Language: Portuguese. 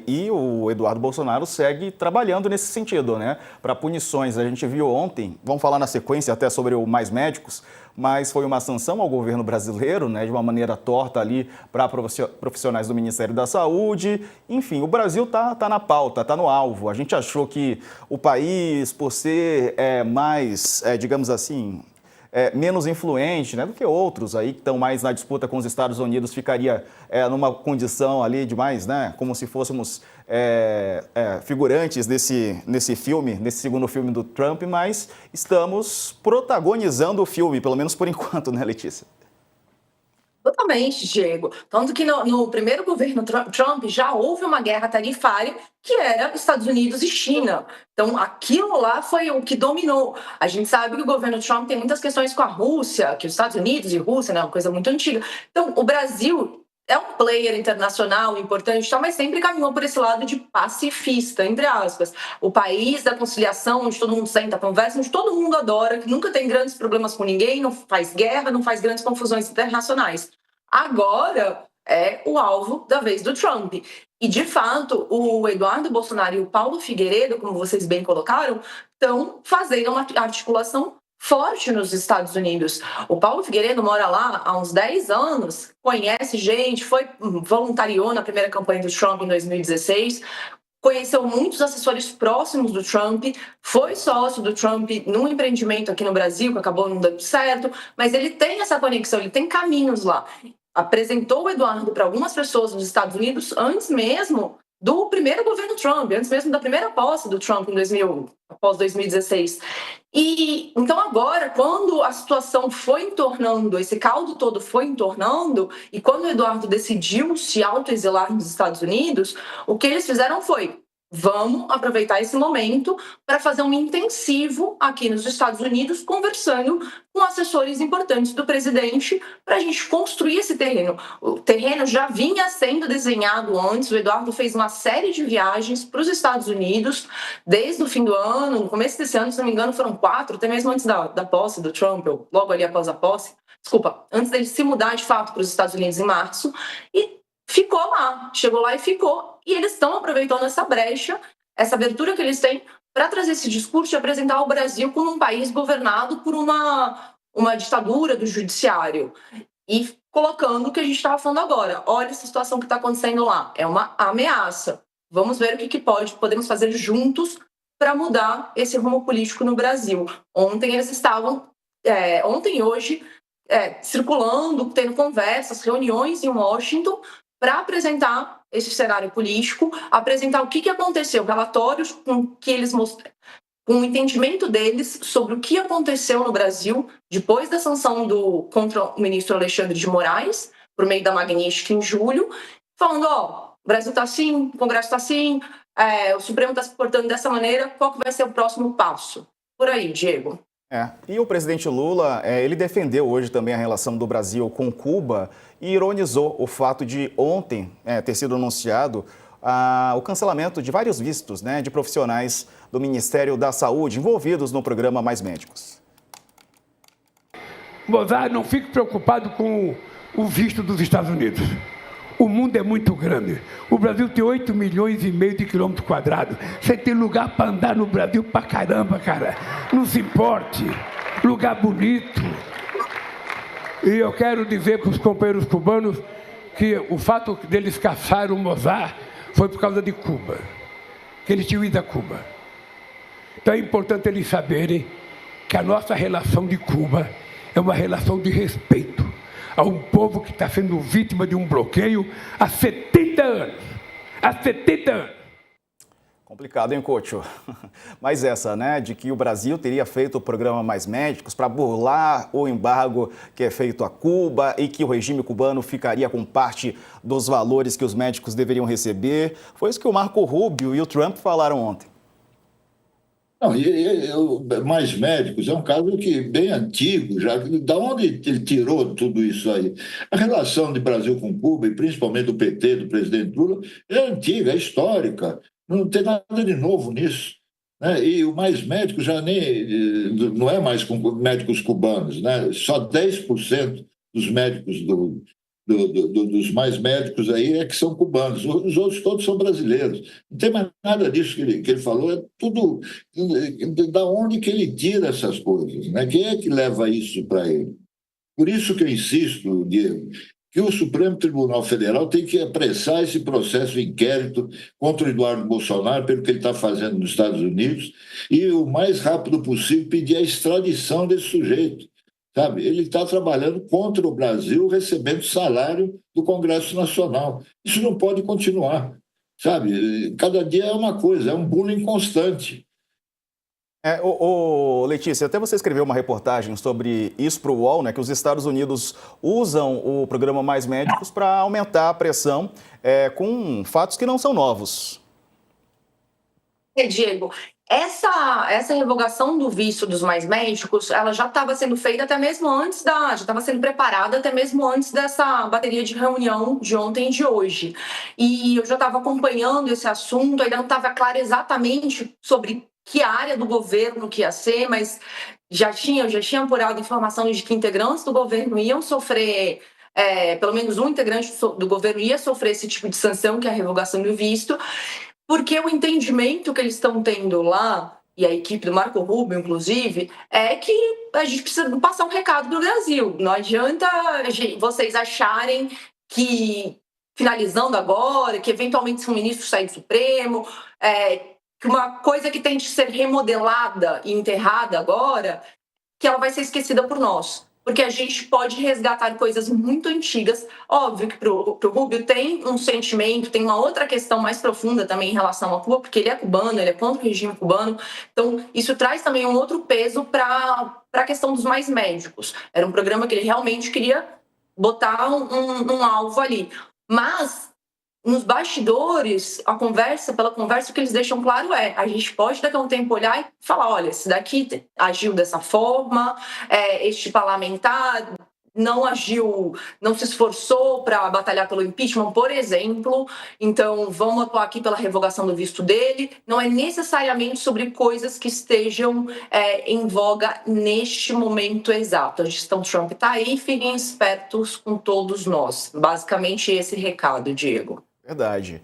E o Eduardo Bolsonaro segue trabalhando nesse sentido, né? Para punições. A gente viu ontem, vamos falar na sequência até sobre o Mais Médicos, mas foi uma sanção ao governo brasileiro, né? De uma maneira torta ali para profissionais do Ministério da Saúde. Enfim, o Brasil tá na pauta, está no alvo. A gente achou que o país, por ser mais, digamos assim, menos influente, né, do que outros aí que estão mais na disputa com os Estados Unidos, ficaria numa condição ali de mais, né, como se fôssemos figurantes nesse filme, nesse segundo filme do Trump, mas estamos protagonizando o filme, pelo menos por enquanto, né, Letícia? Totalmente, Diego. Tanto que no primeiro governo Trump já houve uma guerra tarifária que era Estados Unidos e China. Então, aquilo lá foi o que dominou. A gente sabe que o governo Trump tem muitas questões com a Rússia, que os Estados Unidos e Rússia, né, é uma coisa muito antiga. Então, o Brasil é um player internacional importante, mas sempre caminhou por esse lado de pacifista, entre aspas. O país da conciliação, onde todo mundo senta, conversa, onde todo mundo adora, que nunca tem grandes problemas com ninguém, não faz guerra, não faz grandes confusões internacionais. Agora é o alvo da vez do Trump. E, de fato, o Eduardo Bolsonaro e o Paulo Figueiredo, como vocês bem colocaram, estão fazendo uma articulação forte nos Estados Unidos. O Paulo Figueiredo mora lá há uns 10 anos, conhece gente, foi voluntariou na primeira campanha do Trump em 2016, conheceu muitos assessores próximos do Trump, foi sócio do Trump num empreendimento aqui no Brasil, que acabou não dando certo, mas ele tem essa conexão, ele tem caminhos lá. Apresentou o Eduardo para algumas pessoas nos Estados Unidos antes mesmo do primeiro governo Trump, antes mesmo da primeira posse do Trump em 2000, após 2016. E então agora, quando a situação foi entornando, esse caldo todo foi entornando, e quando o Eduardo decidiu se autoexilar nos Estados Unidos, o que eles fizeram foi: vamos aproveitar esse momento para fazer um intensivo aqui nos Estados Unidos, conversando com assessores importantes do presidente para a gente construir esse terreno. O terreno já vinha sendo desenhado antes, o Eduardo fez uma série de viagens para os Estados Unidos, desde o fim do ano, no começo desse ano, se não me engano, foram 4, até mesmo antes da posse do Trump, ou logo ali após a posse, antes dele se mudar de fato para os Estados Unidos em março, e ficou lá, chegou lá e ficou. E eles estão aproveitando essa brecha, essa abertura que eles têm, para trazer esse discurso e apresentar o Brasil como um país governado por uma ditadura do judiciário. E colocando o que a gente estava falando agora. Olha essa situação que está acontecendo lá. É uma ameaça. Vamos ver o que podemos fazer juntos para mudar esse rumo político no Brasil. Ontem eles estavam, ontem e hoje, circulando, tendo conversas, reuniões em Washington, para apresentar esse cenário político, apresentar o que aconteceu, relatórios com que eles com o entendimento deles sobre o que aconteceu no Brasil depois da sanção contra o ministro Alexandre de Moraes, por meio da Magnitsky em julho, falando, o Brasil está assim, o Congresso está assim, o Supremo está se portando dessa maneira, qual que vai ser o próximo passo? Por aí, Diego. E o presidente Lula, ele defendeu hoje também a relação do Brasil com Cuba e ironizou o fato de ontem ter sido anunciado o cancelamento de vários vistos, né, de profissionais do Ministério da Saúde envolvidos no programa Mais Médicos. Mozart, não fique preocupado com o visto dos Estados Unidos. O mundo é muito grande. O Brasil tem 8,5 milhões de quilômetros quadrados. Você tem lugar para andar no Brasil pra caramba, cara. Não se importe. Lugar bonito. E eu quero dizer para os companheiros cubanos que o fato deles caçarem o Mozart foi por causa de Cuba. Que eles tinham ido a Cuba. Então é importante eles saberem que a nossa relação de Cuba é uma relação de respeito a um povo que está sendo vítima de um bloqueio há 70 anos. Há 70 anos. Complicado, hein, Coach? Mas essa, né, de que o Brasil teria feito o programa Mais Médicos para burlar o embargo que é feito a Cuba e que o regime cubano ficaria com parte dos valores que os médicos deveriam receber, foi isso que o Marco Rubio e o Trump falaram ontem. Não, Mais Médicos é um caso bem antigo, já. Da onde ele tirou tudo isso aí? A relação de Brasil com Cuba, e principalmente do PT, do presidente Lula, é antiga, é histórica. Não tem nada de novo nisso, né? E o Mais Médicos já não é mais com médicos cubanos, né? Só 10% dos médicos dos mais médicos aí é que são cubanos. Os outros todos são brasileiros. Não tem mais nada disso que ele falou. É tudo da onde que ele tira essas coisas, né? Quem é que leva isso para ele? Por isso que eu insisto, Diego, que o Supremo Tribunal Federal tem que apressar esse processo de inquérito contra o Eduardo Bolsonaro pelo que ele está fazendo nos Estados Unidos e o mais rápido possível pedir a extradição desse sujeito. Sabe? Ele está trabalhando contra o Brasil, recebendo salário do Congresso Nacional. Isso não pode continuar. Sabe? Cada dia é uma coisa, é um bullying constante. Letícia, até você escreveu uma reportagem sobre isso para o UOL, né, que os Estados Unidos usam o programa Mais Médicos para aumentar a pressão com fatos que não são novos. Diego, essa revogação do visto dos mais médicos, ela já estava sendo feita até mesmo antes já estava sendo preparada até mesmo antes dessa bateria de reunião de ontem e de hoje. E eu já estava acompanhando esse assunto, ainda não estava claro exatamente sobre que área do governo que ia ser, mas eu já tinha apurado informação de que integrantes do governo iam sofrer, pelo menos um integrante do governo ia sofrer esse tipo de sanção, que é a revogação do visto, porque o entendimento que eles estão tendo lá, e a equipe do Marco Rubio, inclusive, é que a gente precisa passar um recado para o Brasil. Não adianta vocês acharem que, finalizando agora, que eventualmente se um ministro sair do Supremo, que uma coisa que tem de ser remodelada e enterrada agora, que ela vai ser esquecida por nós. Porque a gente pode resgatar coisas muito antigas. Óbvio que para o Rubio tem um sentimento, tem uma outra questão mais profunda também em relação a Cuba, porque ele é cubano, ele é contra o regime cubano. Então, isso traz também um outro peso para a questão dos mais médicos. Era um programa que ele realmente queria botar um alvo ali. Mas nos bastidores, pela conversa, o que eles deixam claro a gente pode daqui a um tempo olhar e falar, olha, esse daqui agiu dessa forma, este parlamentar não agiu, não se esforçou para batalhar pelo impeachment, por exemplo, então vamos atuar aqui pela revogação do visto dele. Não é necessariamente sobre coisas que estejam em voga neste momento exato. A gestão Trump está aí, fiquem espertos com todos nós. Basicamente esse recado, Diego. Verdade.